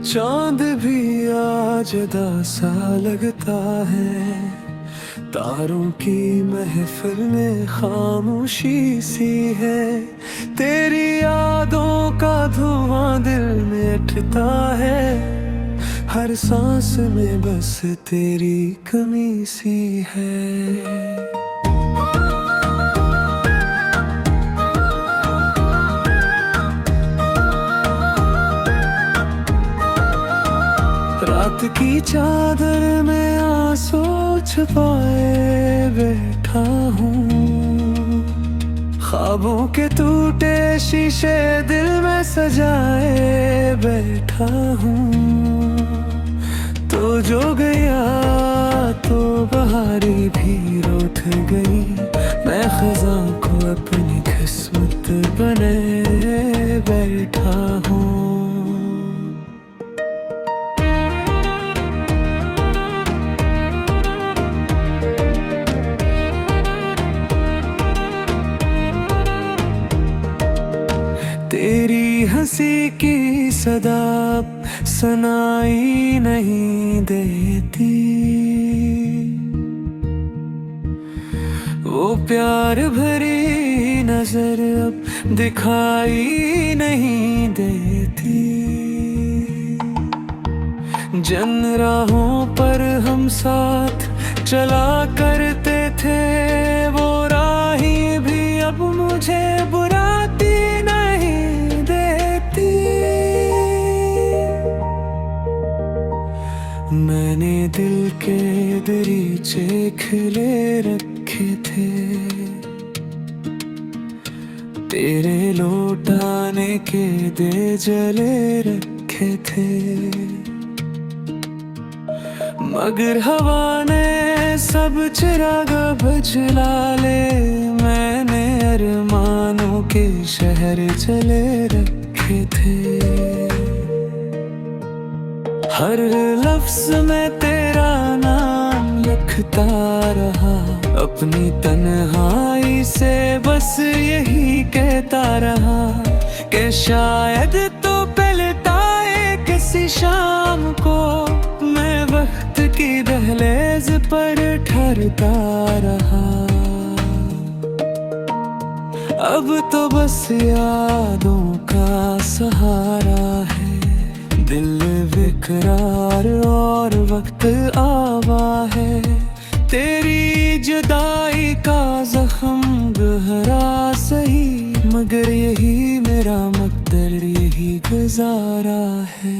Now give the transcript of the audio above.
चांद भी आज जुदा सा लगता है, तारों की महफिल में खामोशी सी है। तेरी यादों का धुआं दिल में उठता है, हर सांस में बस तेरी कमी सी है। रात की चादर में आंसू छुपाए बैठा हूँ, ख्वाबों के टूटे शीशे दिल में सजाए बैठा हूँ। तो जो गया तो बहारी भी रूठ गई, मैं खज़ां को अपनी किस्मत बने बैठा हूँ। तेरी हंसी की सदा सुनाई नहीं देती, वो प्यार भरी नजर अब दिखाई नहीं देती। जिन राहों पर हम साथ चला करते थे, वो राही भी अब मुझे बुराती नहीं देती। मैंने दिल के दरीचे खिले रखे थे, तेरे लौटाने के दे जले रखे थे, मगर हवा ने सब चिराग बुझला ले। मैंने अरमानों के शहर चले रखे थे, हर लफ्ज में तेरा नाम लिखता रहा, अपनी तन्हाई से बस यही कहता रहा कि शायद तो पलटा किसी शाम को मैं वक्त की दहलीज पर ठहरता रहा। अब तो बस यादों का सहारा है, दिल बेकरार और वक्त आवा है। तेरी जुदाई का जख्म गहरा सही, मगर यही मेरा मकदर, यही गुजारा है।